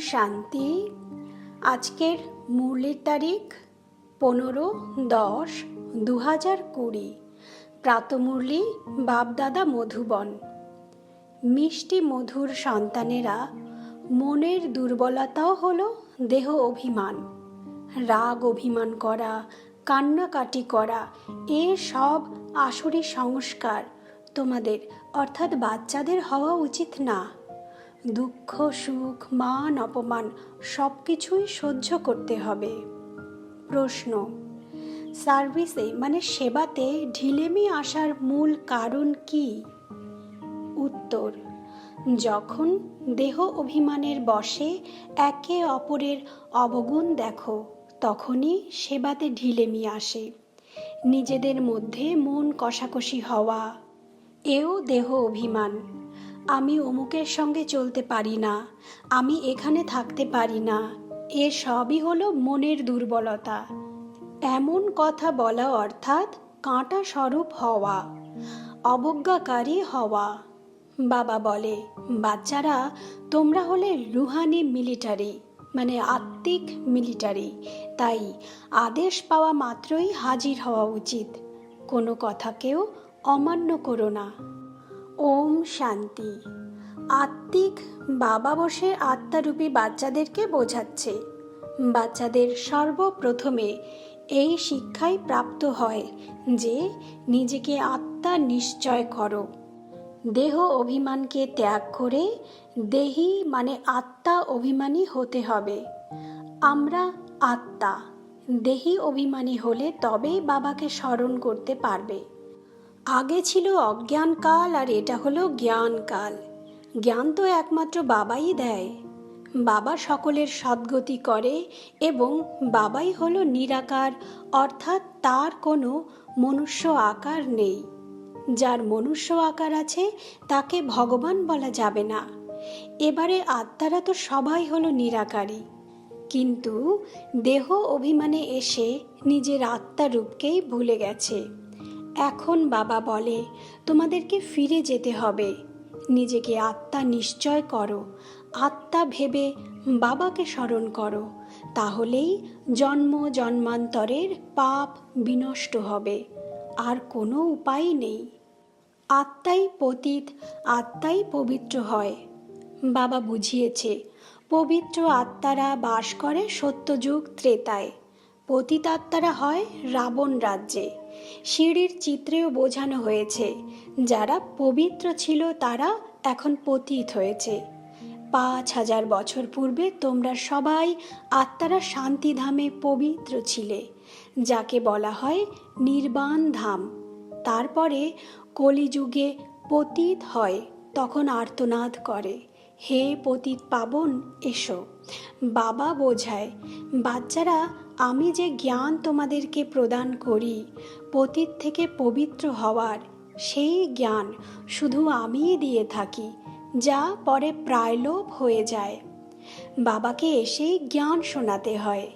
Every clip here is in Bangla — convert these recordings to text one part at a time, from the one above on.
শান্তি। আজকের মুরলির তারিখ 15-10-2020। প্রাতঃমুরলি বাপদাদা মধুবন। মিষ্টি মধুর সন্তানেরা, মনের দুর্বলতাও হলো দেহ অভিমান। রাগ অভিমান করা, কান্নাকাটি করা, এ সব আসরি সংস্কার তোমাদের অর্থাৎ বাচ্চাদের হওয়া উচিত না। দুঃখ সুখ মান অপমান সব কিছুই সহ্য করতে হবে। প্রশ্ন: সার্ভিসে সেবাতে ঢিলেমি আসার মূল কারণ কি? উত্তর: যখন দেহ অভিমানের বশে একে অপরের অবগুণ দেখো, তখনই সেবাতে ঢিলেমি আসে। নিজেদের মধ্যে মন কষাকষি হওয়া, এও দেহ অভিমান। আমি অমুকের সঙ্গে চলতে পারি না, আমি এখানে থাকতে পারি না, এ সবই হলো মনের দুর্বলতা। এমন কথা বলা অর্থাৎ কাঁটা স্বরূপ হওয়া, অবজ্ঞাকারী হওয়া। বাবা বলে, বাচ্চারা তোমরা হলে রুহানি মিলিটারি, আত্মিক মিলিটারি। তাই আদেশ পাওয়া মাত্রই হাজির হওয়া উচিত। কোনো কথাকেও অমান্য করো না। ওম শান্তি। আত্মিক বাবা বসে আত্মারূপী বাচ্চাদেরকে বোঝাচ্ছে। বাচ্চাদের সর্বপ্রথমে এই শিক্ষাই প্রাপ্ত হয় যে নিজেকে আত্মা নিশ্চয় করো। দেহ অভিমানকে ত্যাগ করে দেহি আত্মা অভিমানী হতে হবে। আমরা আত্মা, দেহি অভিমানী হলে তবেই বাবাকে স্মরণ করতে পারবে। আগে ছিল অজ্ঞানকাল আর এটা হলো জ্ঞানকাল। জ্ঞান তো একমাত্র বাবাই দেয়। বাবা সকলের সদ্গতি করে এবং বাবাই হলো নিরাকার, অর্থাৎ তার কোনো মনুষ্য আকার নেই। যার মনুষ্য আকার আছে তাকে ভগবান বলা যাবে না। এবারে আত্মারা তো সবাই হলো নিরাকারী, কিন্তু দেহ অভিমানে এসে নিজের আত্মারূপকেই ভুলে গেছে। এখন বাবা বলে, তোমাদেরকে ফিরে যেতে হবে। নিজেকে আত্মা নিশ্চয় করো, আত্মা ভেবে বাবাকে স্মরণ করো। তাহলেই জন্ম জন্মান্তরের পাপ বিনষ্ট হবে। আর কোনো উপায় নেই। আত্মাই পতিত, আত্মাই পবিত্র হয়। বাবা বুঝিয়েছে, পবিত্র আত্মারা বাস করে সত্যযুগ ত্রেতায়, পতিত আত্মারা হয় রাবণ রাজ্যে। সিঁড়ির চিত্রেও বোঝানো হয়েছে, যারা পবিত্র ছিল তারা এখন পতিত হয়েছে। 5000 বছর পূর্বে তোমরা সবাই আত্মারা শান্তিধামে পবিত্র ছিলে, যাকে বলা হয় নির্বাণ ধাম। তারপরে কলিযুগে পতিত হয়, তখন আর্তনাদ করে, হে পতিত পাবন এসো। বাবা বোঝায়, বাচ্চারা আমি যে জ্ঞান তোমাদেরকে প্রদান করি পতিত থেকে পবিত্র হওয়ার, সেই জ্ঞান শুধু আমিই দিয়ে থাকি, যা পরে প্রায়লোপ হয়ে যায়। বাবাকে এসেই জ্ঞান শোনাতে হয়।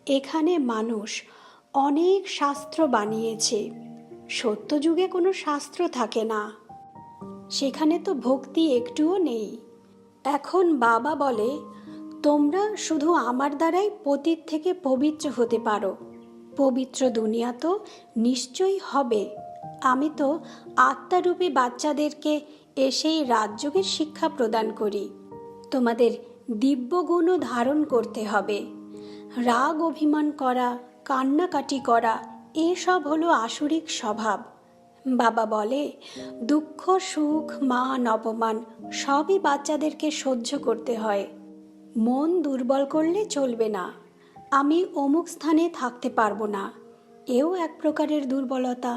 এখানে মানুষ অনেক শাস্ত্র বানিয়েছে। সত্যযুগে কোনো শাস্ত্র থাকে না, সেখানে তো ভক্তি একটুও নেই। এখন বাবা বলে, তোমরা শুধু আমার দ্বারাই পতিত থেকে পবিত্র হতে পারো। পবিত্র দুনিয়া তো নিশ্চয়ই হবে। আমি তো আত্মারূপী বাচ্চাদেরকে এসেই রাজযোগের শিক্ষা প্রদান করি। তোমাদের দিব্যগুণও ধারণ করতে হবে। রাগ অভিমান করা, কান্নাকাটি করা, এসব হলো আসরিক স্বভাব। বাবা বলে, দুঃখ সুখ মান অপমান সবই বাচ্চাদেরকে সহ্য করতে হয়। মন দুর্বল করলে চলবে না। আমি অমুক স্থানে থাকতে পারবো না, এও এক প্রকারের দুর্বলতা।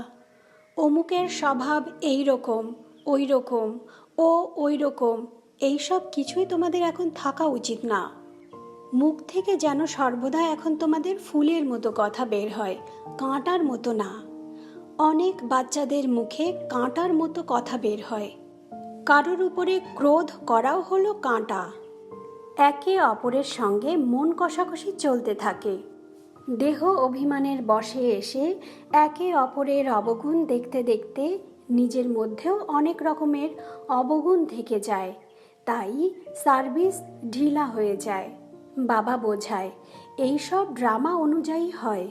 অমুকের স্বভাব এই রকম, ওই রকম, ও ওই রকম, এইসব কিছুই তোমাদের এখন থাকা উচিত না। মুখ থেকে যেন সর্বদা এখন তোমাদের ফুলের মতো কথা বের হয়, কাঁটার মতো না। অনেক বাচ্চাদের মুখে কাঁটার মতো কথা বের হয়। কারোর উপরে ক্রোধ করাও হলো কাঁটা। একে অপরের সঙ্গে মন কষাকষি চলতে থাকে। দেহ অভিমানের বশে এসে একে অপরের অবগুণ দেখতে দেখতে নিজের মধ্যেও অনেক রকমের অবগুণ থেকে যায়। তাই সার্ভিস ঢিলা হয়ে যায়। বাবা বোঝায় এই সব ড্রামা অনুযায়ী হয়,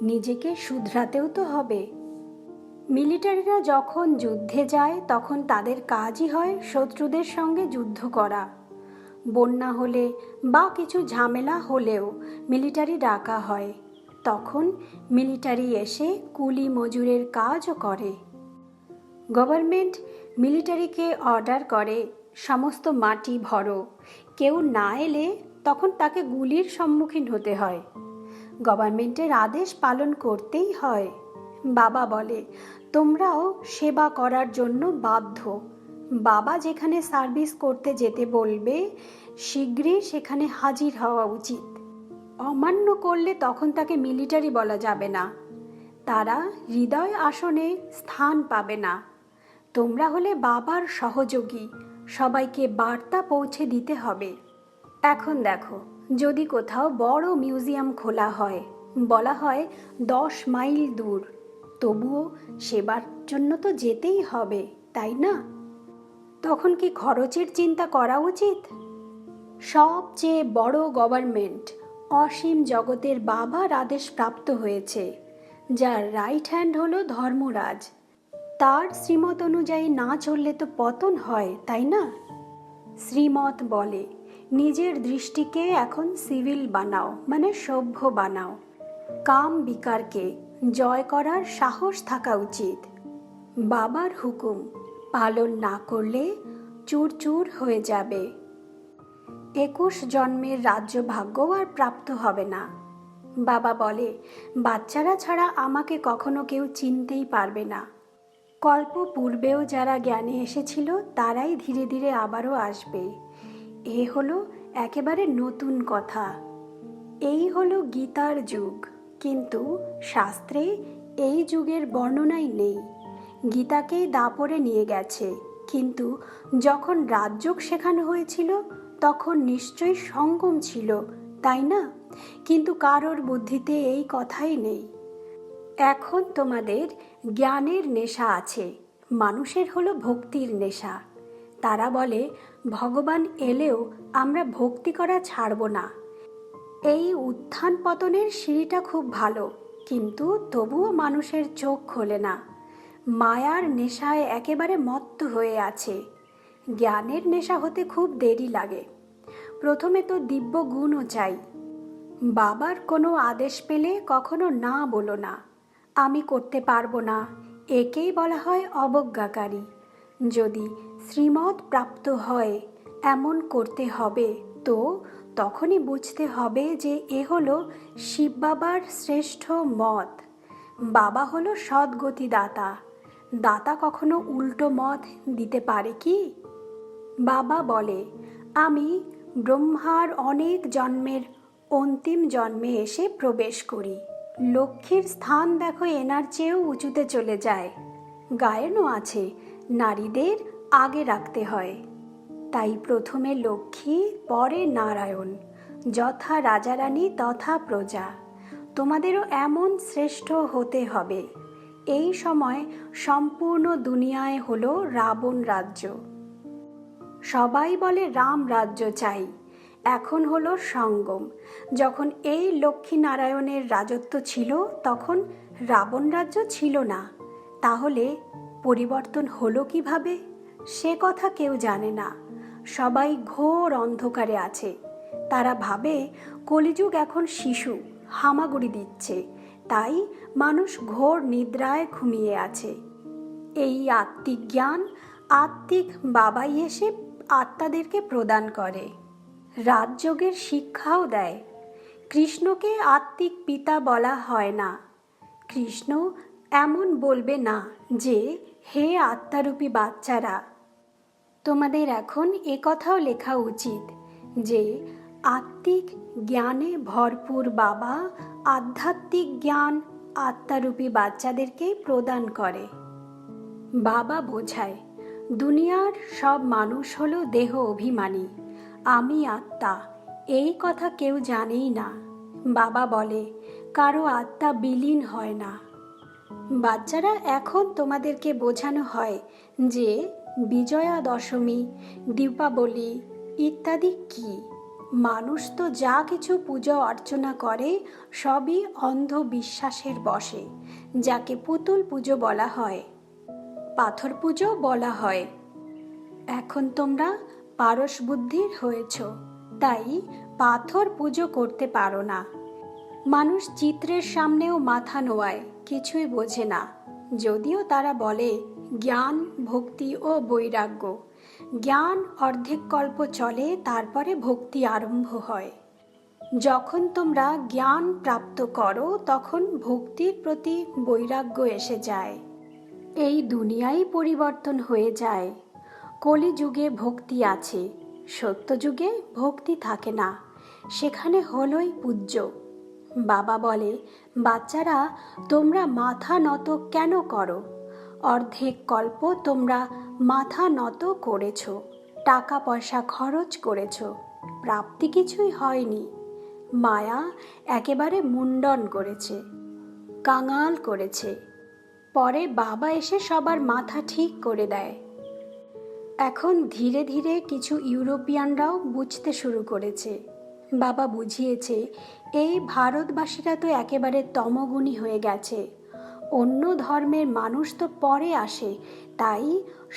নিজেকে শুধরাতেও তো হবে। মিলিটারিরা যখন যুদ্ধে যায় তখন তাদের কাজই হয় শত্রুদের সঙ্গে যুদ্ধ করা। বন্যা হলে বা কিছু ঝামেলা হলেও মিলিটারি ডাকা হয়, তখন মিলিটারি এসে কুলি মজুরের কাজও করে। গভর্নমেন্ট মিলিটারিকে অর্ডার করে সমস্ত মাটি ভরো, কেউ না এলে তখন তাকে গুলির সম্মুখীন হতে হয়। গভর্নমেন্টের আদেশ পালন করতেই হয়। বাবা বলে তোমরাও সেবা করার জন্য বাধ্য। বাবা যেখানে সার্ভিস করতে যেতে বলবে শীঘ্রই সেখানে হাজির হওয়া উচিত। অমান্য করলে তখন তাকে মিলিটারি বলা যাবে না, তারা হৃদয় আসনে স্থান পাবে না। তোমরা হলে বাবার সহযোগী, সবাইকে বার্তা পৌঁছে দিতে হবে। এখন দেখো, যদি কোথাও বড় মিউজিয়াম খোলা হয়, বলা হয় 10 মাইল দূর, তবুও সেবার জন্য তো যেতেই হবে, তাই না? তখন কি খরচের চিন্তা করা উচিত? সবচেয়ে বড় গভর্নমেন্ট অসীম জগতের বাবার আদেশ প্রাপ্ত হয়েছে, যার রাইট হ্যান্ড হলো ধর্মরাজ। তার শ্রীমত অনুযায়ী না চললে তো পতন হয়, তাই না? শ্রীমত বলে নিজের দৃষ্টিকে এখন সিভিল বানাও, মানে সভ্য বানাও। কাম বিকারকে জয় করার সাহস থাকা উচিত। বাবার হুকুম পালন না করলে চুরচুর হয়ে যাবে। 21 জন্মের রাজ্য ভাগ্যও আর প্রাপ্ত হবে না। বাবা বলে বাচ্চারা ছাড়া আমাকে কখনো কেউ চিনতেই পারবে না। কল্প পূর্বেও যারা জ্ঞানে এসেছিল তারাই ধীরে ধীরে আবারও আসবে। এ হলো একেবারে নতুন কথা। এই হলো গীতার যুগ, কিন্তু শাস্ত্রে এই যুগের বর্ণনাই নেই। গীতাকেই দাপরে নিয়ে গেছে, কিন্তু যখন রাজযোগ শেখানো হয়েছিল তখন নিশ্চয়ই সঙ্গম ছিল, তাই না? কিন্তু কারোর বুদ্ধিতে এই কথাই নেই। এখন তোমাদের জ্ঞানের নেশা আছে, মানুষের হলো ভক্তির নেশা। তারা বলে ভগবান এলেও আমরা ভক্তি করা ছাড়ব না। এই উত্থান পতনের সিঁড়িটা খুব ভালো, কিন্তু তবুও মানুষের চোখ খোলে না। মায়ার নেশায় একেবারে মত্ত হয়ে আছে। জ্ঞানের নেশা হতে খুব দেরি লাগে। প্রথমে তো দিব্য গুণও চাই। বাবার কোনো আদেশ পেলে কখনো না বলো না, আমি করতে পারবো না, একেই বলা হয় অবজ্ঞাকারী। যদি শ্রীমত প্রাপ্ত হয় এমন করতে হবে, তো তখনই বুঝতে হবে যে এ হলো শিব বাবার শ্রেষ্ঠ মত। বাবা হলো সদ্গতি দাতা। দাতা কখনো উল্টো মত দিতে পারে কি? বাবা বলে আমি ব্রহ্মার অনেক জন্মের অন্তিম জন্মে এসে প্রবেশ করি। লক্ষ্মীর স্থান দেখো এনার চেয়েও উঁচুতে চলে যায়। গায়নও আছে নারীদের আগে রাখতে হয়। তাই প্রথমে লক্ষ্মী, পরে নারায়ণ। যথা রাজারানী তথা প্রজা। তোমাদেরও এমন শ্রেষ্ঠ হতে হবে। এই সময় সম্পূর্ণ দুনিয়ায় হলো রাবণ রাজ্য। সবাই বলে রাম রাজ্য চাই। এখন হলো সঙ্গম। যখন এই লক্ষ্মী নারায়ণের রাজত্ব ছিল তখন রাবণ রাজ্য ছিল না। তাহলে পরিবর্তন হলো কিভাবে? সে কথা কেউ জানে না। সবাই ঘোর অন্ধকারে আছে। তারা ভাবে কলিযুগ এখন শিশু, হামাগুড়ি দিচ্ছে, তাই মানুষ ঘোর নিদ্রায় ঘুমিয়ে আছে। এই আত্মিক জ্ঞান আত্মিক বাবাই এসে আত্মাদেরকে প্রদান করে। রাজযোগের শিক্ষাও দেয়। কৃষ্ণকে আত্মিক পিতা বলা হয় না। কৃষ্ণ এমন বলবে না যে হে আত্মারূপী বাচ্চারা। তোমাদের এখন এ কথাও লেখা উচিত যে আত্মিক জ্ঞানে ভরপুর বাবা আধ্যাত্মিক জ্ঞান আত্মারূপী বাচ্চাদেরকেই প্রদান করে। বাবা বোঝায় দুনিয়ার সব মানুষ হলো দেহ অভিমানী। আমি আত্মা, এই কথা কেউ জানেই না। বাবা বলে কারো আত্মা বিলীন হয় না। বাচ্চারা এখন তোমাদেরকে বোঝানো হয় যে বিজয়া দশমী, দীপাবলি ইত্যাদি কি? মানুষ তো যা কিছু পুজো অর্চনা করে সবই অন্ধবিশ্বাসের বশে, যাকে পুতুল পুজো বলা হয়, পাথর পুজো বলা হয়। এখন তোমরা পারস বুদ্ধির হয়েছ, তাই পাথর পুজো করতে পারো না। মানুষ চিত্রের সামনেও মাথা নোয়ায়, কিছুই বোঝে না। যদিও তারা বলে জ্ঞান, ভক্তি ও বৈরাগ্য। জ্ঞান অর্ধেক কল্প চলে, তারপরে ভক্তি আরম্ভ হয়। যখন তোমরা জ্ঞান প্রাপ্ত করো তখন ভক্তির প্রতি বৈরাগ্য এসে যায়। এই দুনিয়াই পরিবর্তন হয়ে যায়। কলিযুগে ভক্তি আছে, সত্যযুগে ভক্তি থাকে না, সেখানে হলোই পূজ্য। বাবা বলে, বাচ্চারা, তোমরা মাথা নত কেন করো? অর্ধেক কল্প তোমরা মাথা নত করেছ, টাকা পয়সা খরচ করেছ, প্রাপ্তি কিছুই হয়নি। মায়া একেবারে মুন্ডন করেছে, কাঙাল করেছে। পরে বাবা এসে সবার মাথা ঠিক করে দেয়। এখন ধীরে ধীরে কিছু ইউরোপিয়ানরাও বুঝতে শুরু করেছে। বাবা বুঝিয়েছে, এই ভারতবাসীরা তো একেবারে তমগুণী হয়ে গেছে। অন্য ধর্মের মানুষ তো পরে আসে, তাই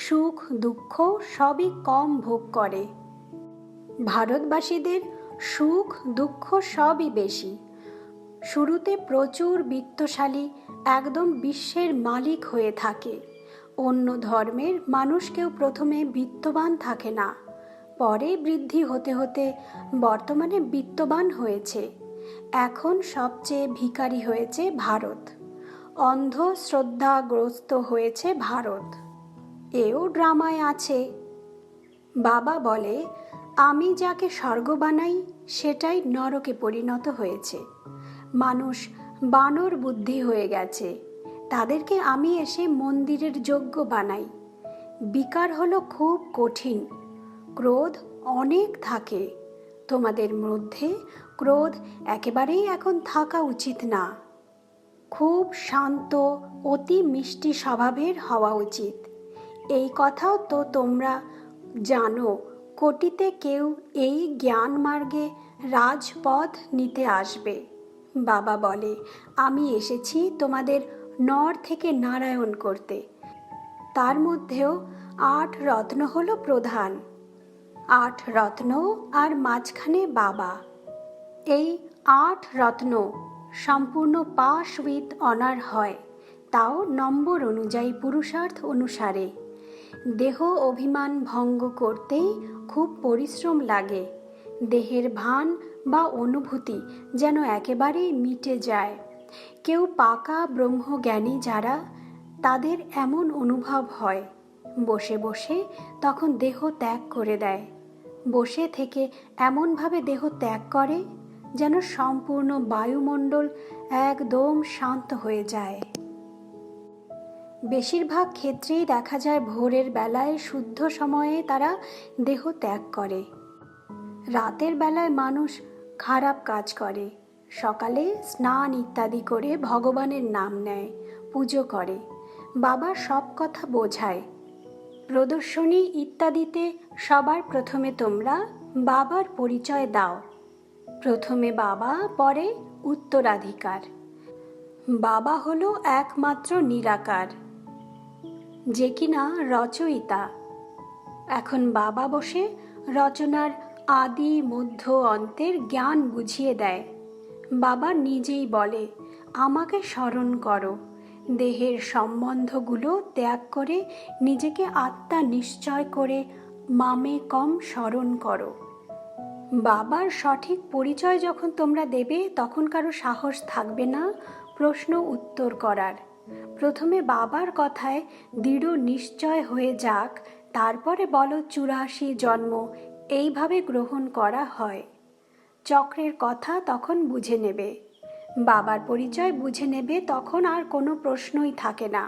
সুখ দুঃখ সবই কম ভোগ করে। ভারতবাসীদের সুখ দুঃখ সবই বেশি। শুরুতে প্রচুর বিত্তশালী, একদম বিশ্বের মালিক হয়ে থাকে। অন্য ধর্মের মানুষ কেউ প্রথমে বিত্তবান থাকে না, পরে বৃদ্ধি হতে হতে বর্তমানে বিত্তবান হয়েছে। এখন সবচেয়ে ভিখারি হয়েছে ভারত, অন্ধ শ্রদ্ধাগ্রস্ত হয়েছে ভারত। এও ড্রামায় আছে। বাবা বলে, আমি যাকে স্বর্গ বানাই সেটাই নরকে পরিণত হয়েছে। মানুষ বানর বুদ্ধি হয়ে গেছে, তাদেরকে আমি এসে মন্দিরের যোগ্য বানাই। বিকার হলো খুব কঠিন, ক্রোধ অনেক থাকে। তোমাদের মধ্যে ক্রোধ একেবারেই এখন থাকা উচিত না। খুব শান্ত, অতি মিষ্টি স্বভাবের হওয়া উচিত। এই কথাও তো তোমরা জানো, কোটিতে কেউ এই জ্ঞান মার্গে রাজপথ নিতে আসবে। বাবা বলে, আমি এসেছি তোমাদের নর থেকে নারায়ণ করতে। তার মধ্যেও 8 রত্ন হলো প্রধান। 8 রত্ন আর মাঝখানে বাবা। এই 8 রত্ন সম্পূর্ণ পাস উইথ অনার হয়, তাও নম্বর অনুযায়ী, পুরুষার্থ অনুসারে। দেহ অভিমান ভঙ্গ করতেই খুব পরিশ্রম লাগে। দেহের ভান বা অনুভূতি যেন একেবারেই মিটে যায়। কেউ পাকা ব্রহ্মজ্ঞানী যারা, তাদের এমন অনুভব হয়। বসে বসে তখন দেহ ত্যাগ করে দেয়। বসে থেকে এমনভাবে দেহ ত্যাগ করে যেন সম্পূর্ণ বায়ুমণ্ডল একদম শান্ত হয়ে যায়। বেশিরভাগ ক্ষেত্রেই দেখা যায় ভোরের বেলায় শুদ্ধ সময়ে তারা দেহ ত্যাগ করে। রাতের বেলায় মানুষ খারাপ কাজ করে, সকালে স্নান ইত্যাদি করে ভগবানের নাম নেয়, পুজো করে। বাবা সব কথা বোঝায়। প্রদর্শনী ইত্যাদিতে সবার প্রথমে তোমরা বাবার পরিচয় দাও। প্রথমে বাবা, পরে উত্তরাধিকার। বাবা হলো একমাত্র নিরাকার, যে কিনা রচয়িতা। এখন বাবা বসে রচনার আদি মধ্য অন্তের জ্ঞান বুঝিয়ে দেয়। বাবা নিজেই বলে, আমাকে স্মরণ করো, দেহের সম্বন্ধগুলো ত্যাগ করে নিজেকে আত্মা নিশ্চয় করে মামে কম স্মরণ করো। বাবার সঠিক পরিচয় যখন তোমরা দেবে তখন কারো সাহস থাকবে না প্রশ্ন উত্তর করার। প্রথমে বাবার কথায় দৃঢ় নিশ্চয় হয়ে যাক, তারপরে বলো 84 জন্ম, এইভাবে গ্রহণ করা হয়। চক্রের কথা তখন বুঝে নেবে, বাবার পরিচয় বুঝে নেবে, তখন আর কোনো প্রশ্নই থাকে না।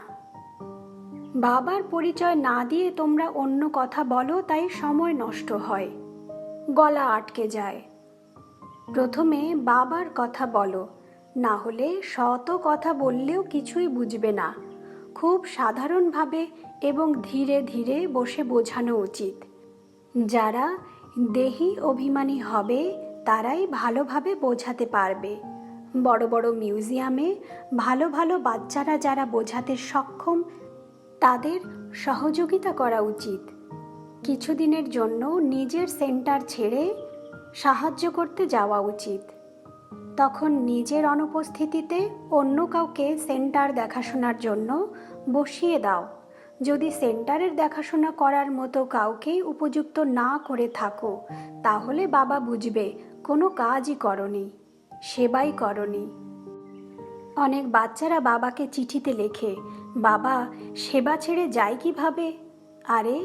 বাবার পরিচয় না দিয়ে তোমরা অন্য কথা বলো, তাই সময় নষ্ট হয়, গলা আটকে যায়। প্রথমে বাবার কথা বলো, না হলে শত কথা বললেও কিছুই বুঝবে না। খুব সাধারণভাবে এবং ধীরে ধীরে বসে বোঝানো উচিত। যারা দেহি অভিমানী হবে তারাই ভালোভাবে বোঝাতে পারবে। বড় বড় মিউজিয়ামে ভালো ভালো বাচ্চারা যারা বোঝাতে সক্ষম তাদের সহযোগিতা করা উচিত। কিছুদিনের জন্য নিজের সেন্টার ছেড়ে সাহায্য করতে যাওয়া উচিত। তখন নিজের অনুপস্থিতিতে অন্য কাউকে সেন্টার দেখাশোনার জন্য বসিয়ে দাও। যদি সেন্টারের দেখাশোনা করার মতো কাউকে উপযুক্ত না করে থাকো, তাহলে বাবা বুঝবে কোনো কাজই করনি, সেবাই করনি। অনেক বাচ্চারা বাবাকে চিঠিতে লেখে, বাবা সেবা ছেড়ে যায় কিভাবে? আরে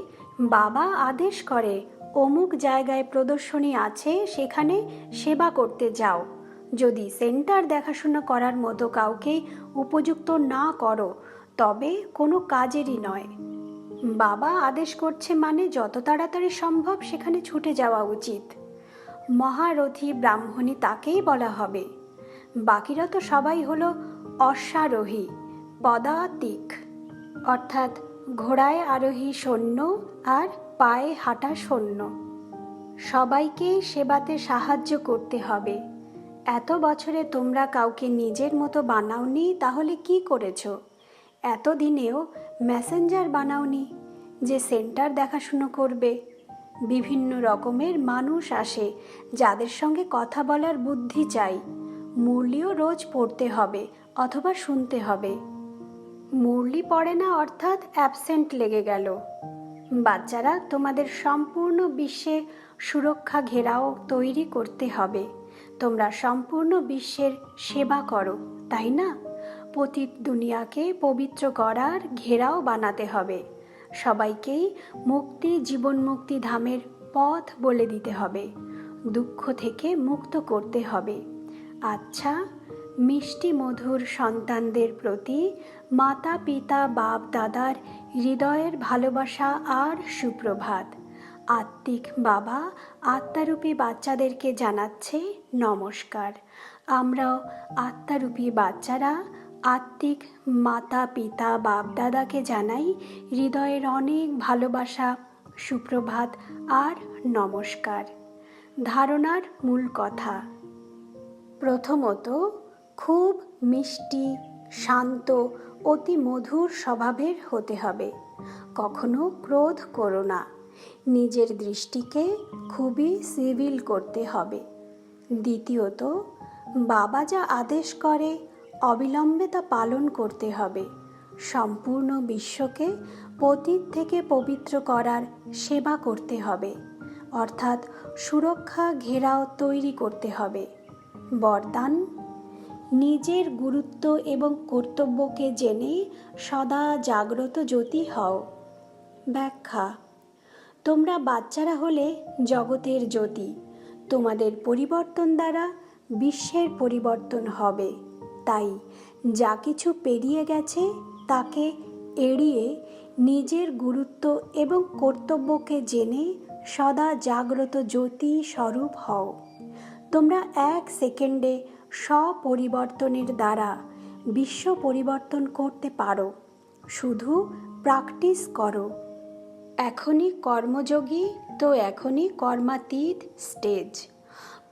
বাবা আদেশ করে, অমুক জায়গায় প্রদর্শনী আছে, সেখানে সেবা করতে যাও। যদি সেন্টার দেখাশোনা করার মতো কাউকে উপযুক্ত না করো তবে কোনো কাজেরই নয়। বাবা আদেশ করছে মানে যত তাড়াতাড়ি সম্ভব সেখানে ছুটে যাওয়া উচিত। মহারথী ব্রাহ্মণী তাকেই বলা হবে। বাকিরা তো সবাই হলো অশ্বারোহী, পদাতিক, অর্থাৎ ঘোড়ায় আরোহী সৈন্য আর পায়ে হাঁটা সৈন্য। সবাইকে সেবাতে সাহায্য করতে হবে। এত বছরে তোমরা কাউকে নিজের মতো বানাওনি, তাহলে কি করেছো? এতদিনেও মেসেঞ্জার বানাওনি যে সেন্টার দেখাশুনো করবে। বিভিন্ন রকমের মানুষ আসে যাদের সঙ্গে কথা বলার বুদ্ধি চাই। মুরলিও রোজ পড়তে হবে অথবা শুনতে হবে। মুরলি পড়ে না অর্থাৎ অ্যাবসেন্ট লেগে গেল। বাচ্চারা, তোমাদের সম্পূর্ণ বিশ্বে সুরক্ষা ঘেরাও তৈরি করতে হবে। তোমরা সম্পূর্ণ বিশ্বের সেবা করো, তাই না? পতিত দুনিয়াকে পবিত্র করার ঘেরাও বানাতে হবে। সবাইকেই মুক্তি, জীবন মুক্তি ধামের পথ বলে দিতে হবে। দুঃখ থেকে মুক্ত করতে হবে। আচ্ছা, মিষ্টি মধুর সন্তানদের প্রতি মাতা পিতা বাপ দাদার হৃদয়ের ভালোবাসা আর সুপ্রভাত। আত্মিক বাবা আত্মারূপী বাচ্চাদেরকে জানাচ্ছে নমস্কার। আমরাও আত্মারূপী বাচ্চারা আত্মিক মাতা পিতা বাপ দাদাকে জানাই হৃদয়ের অনেক ভালোবাসা, সুপ্রভাত আর নমস্কার। ধারণার মূল কথা: প্রথমত, খুব মিষ্টি, শান্ত, অতি মধুর স্বভাবের হতে হবে। কখনো ক্রোধ করো না। নিজের দৃষ্টিকে খুবই সিভিল করতে হবে। দ্বিতীয়ত, বাবা যা আদেশ করে অবিলম্বে তা পালন করতে হবে। সম্পূর্ণ বিশ্বকে পতিত থেকে পবিত্র করার সেবা করতে হবে, অর্থাৎ সুরক্ষা ঘেরাও তৈরি করতে হবে। বরদান: নিজের গুরুত্ব এবং কর্তব্যকে জেনে সদা জাগ্রত জ্যোতি হও। ব্যাখ্যা: তোমরা বাচ্চারা হলে জগতের জ্যোতি। তোমাদের পরিবর্তন দ্বারা বিশ্বের পরিবর্তন হবে। তাই যা কিছু পেরিয়ে গেছে তাকে এড়িয়ে নিজের গুরুত্ব এবং কর্তব্যকে জেনে সদা জাগ্রত জ্যোতি স্বরূপ হও। তোমরা 1 সেকেন্ডে স্বপরিবর্তনের দ্বারা বিশ্ব পরিবর্তন করতে পারো। শুধু প্র্যাকটিস করো। এখনই কর্মযোগী তো এখনই কর্মাতীত স্টেজ।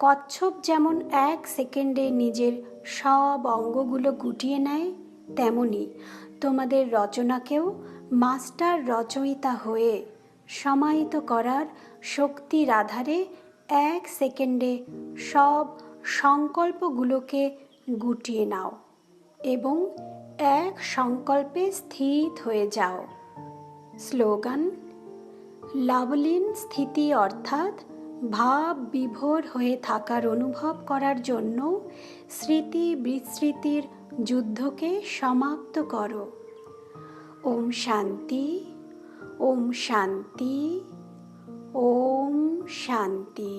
কচ্ছপ যেমন 1 সেকেন্ডে নিজের সব অঙ্গগুলো গুটিয়ে নেয়, তেমনি তোমাদের রচনাকেও মাস্টার রচয়িতা হয়ে সমাহিত করার শক্তির আধারে 1 সেকেন্ডে সব সংকল্পগুলোকে গুটিয়ে নাও এবং এক সংকল্পে স্থিত হয়ে যাও। স্লোগান: লাভলীন স্থিতি অর্থাৎ ভাব বিভোর হয়ে থাকার অনুভব করার জন্য স্মৃতি বিস্মৃতির যুদ্ধকে সমাপ্ত করো। ওম শান্তি, ওম শান্তি, ওম শান্তি।